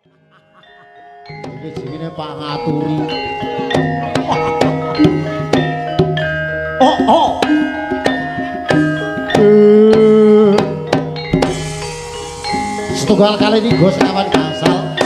Iki jenenge Pak Ngaturi. Oh. Setunggal kali ini gue sekawan gasal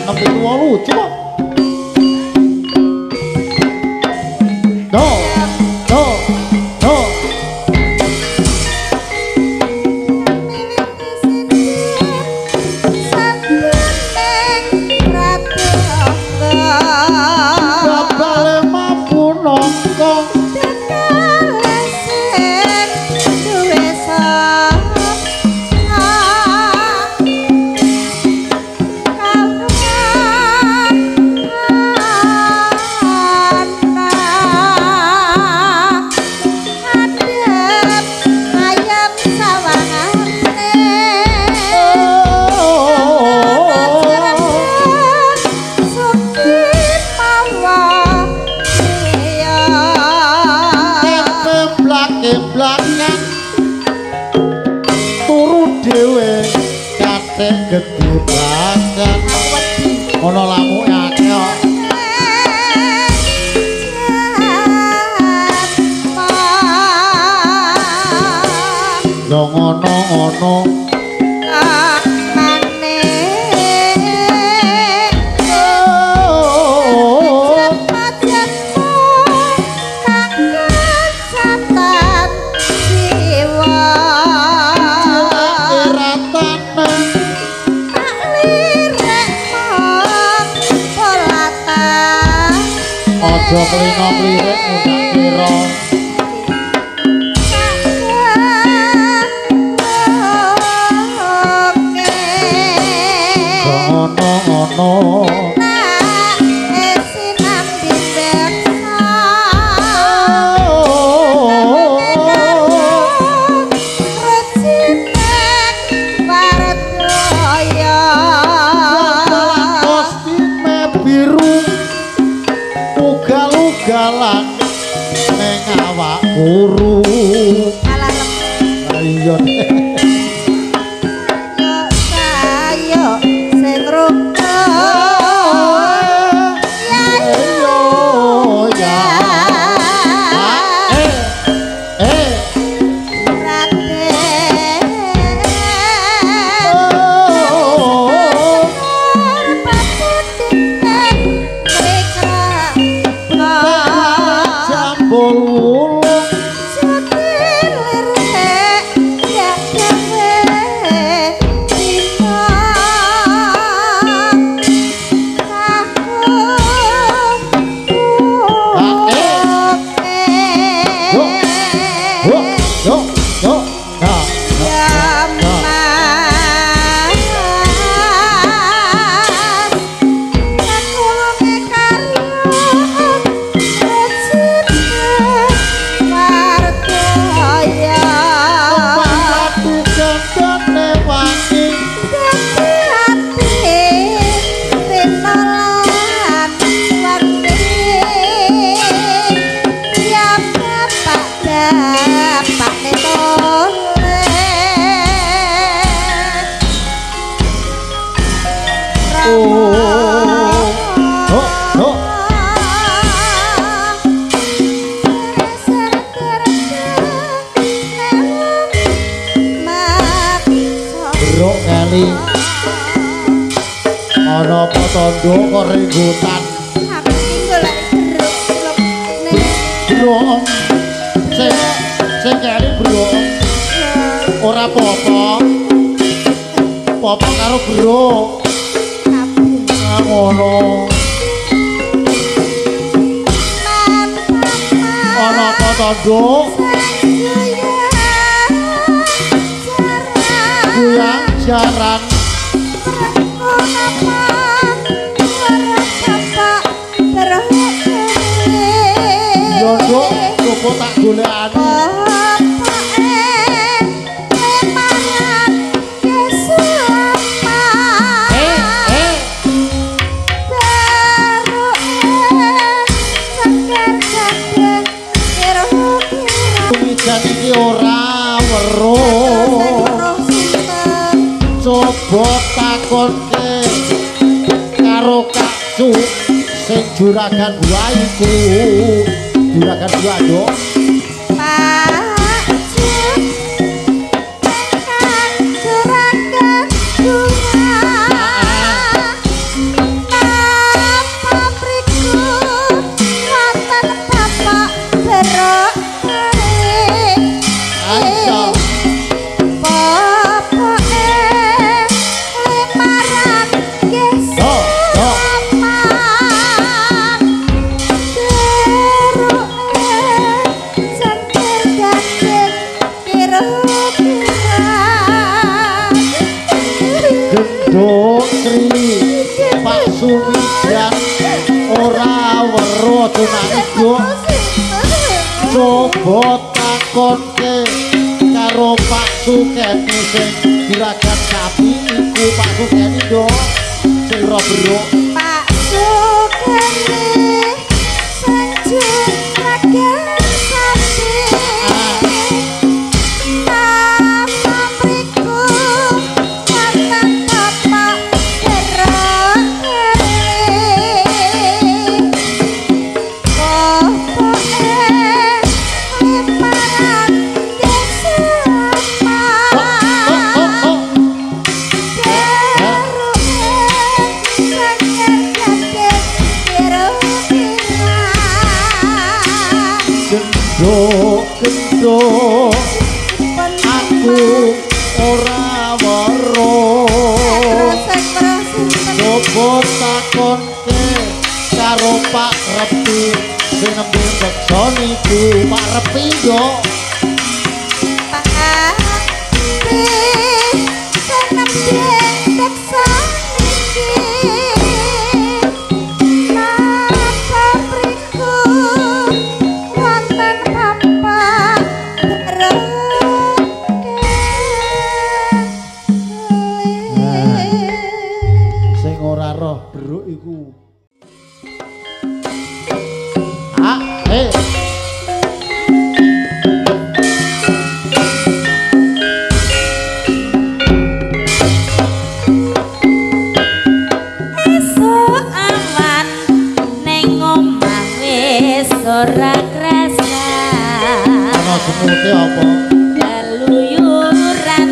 6-8 coba. No. Gede banget ono lamu akeh kok yo ngono aja klino-klirik mundak kira ngono galang neng awak guru ayo sayo sing rukun ya ana apa tondo kok renggotan brong sing kene brong ora apa-apa karo bro ngono ana apa tondo kuyang jaran Yodo, coba tak golekane. Tumijan iki ora weruh. Coba takonke karo kakcu sing juragan buaiku juragan buayo Pak Sumijan ora weruh tunanku coba takonke karo Pak Sukeni sing juragan sapi iku Pak Sukeni yo sing ora beruk Pak Sukeni sing juragan sapi Gendho aku ora weruh coba takonke karo Pak Repi sing nembe beksa niku Pak Repi yo Pak Repi sing nembe beksa niki beruk iku esuk awan ning omah wis ora krasa ana semute apa keluyuran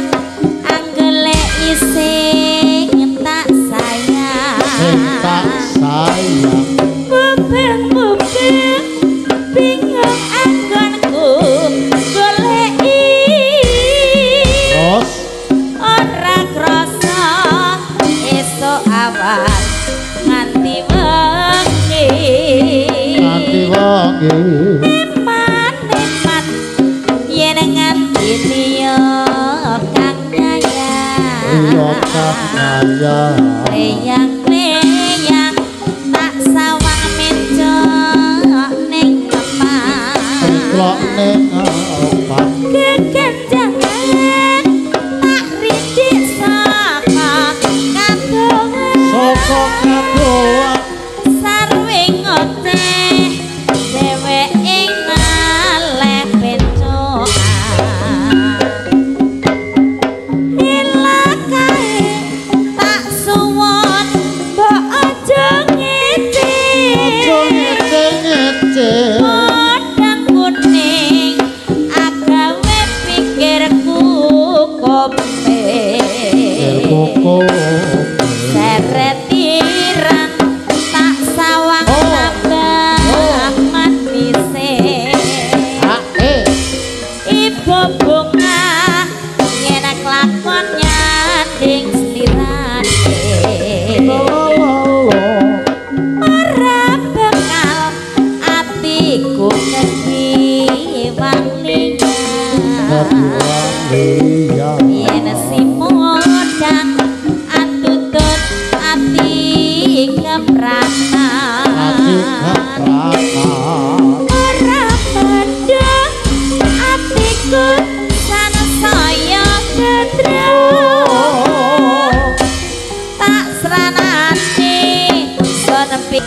anggele ising tak sayang bubeng-bubeng bingung anggonku goleki terus ora krasa esuk awan nganti wengi eman yen nganti liya kang nyayang leyang tak sawang mencok ning opat kekenjangan tak rindik saka kadoan sarwe ngoteh dheweke ngaleh pencokan ilakae tak suwon mbok aja ngece modang kuning agawe pikirku kope seret irang tak sawang nambah matise ibu bunga yen kelakon nyanding slirane ora bakal atiku kekiwang liya yen si modang atutut ati kepranan ora padha atiku sansaya gedra tak sranane sonepik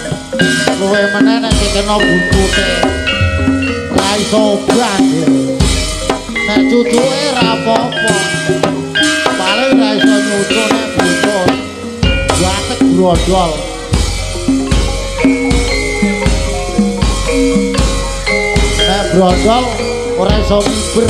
kowe meneh nek kena buntute ra iso banget nek cucuke ra apa-apa paling ra iso nyucuk nek buntut watek brodol brondol ora iso miber.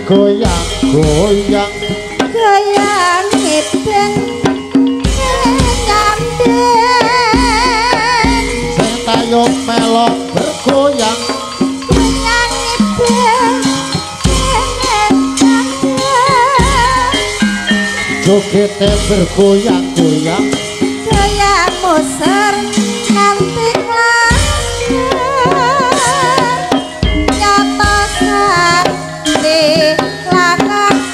Goyang goyang ngiten nyandeng sing tayub melok bergoyang goyang ngiten jogete bergoyang-goyang goyang muser nganti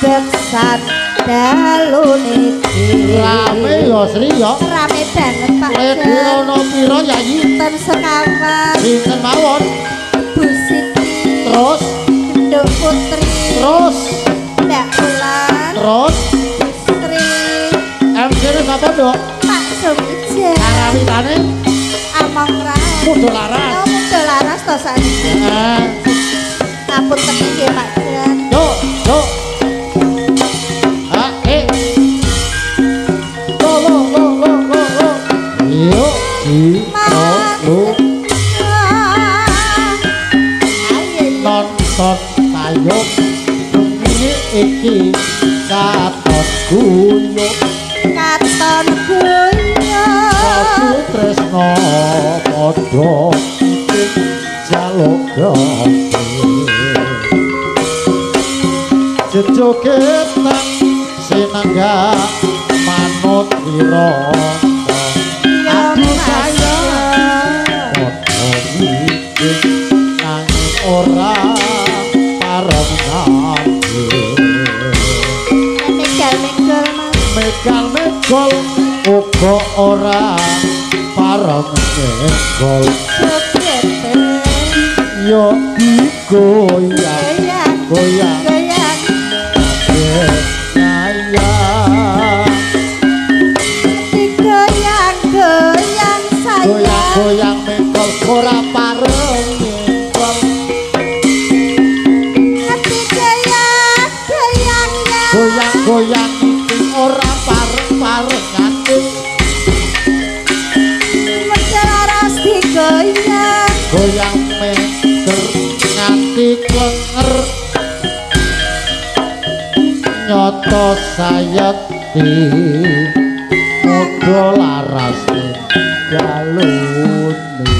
beksan dalu niki rame yo Sri yo rame banget Pak Lede ono piro Yayi ten sekawan sinten mawon Bu Siti terus Nduk Putri terus Ndak Bulan terus Sri MC-ne sapa Nduk Pak Sumije karawitane Among Rai Mudo Laras Mudo Laras to sakniki ngapunten nggih Pak Jan Nduk nonton tayub bengi iki katon guyub Kosu tresno padha iki jaluk gati jejoget nang sinenggak manut wirata aduh sayang padha iki nanging ora pareng ngati megal-megol uga ora pareng megol yo digoyang goyang goyang megol ora pareng megol goyang iki ora pareng ngati Laras digoyang goyang meger nganti klenger nyoto sayeti mudo laras galune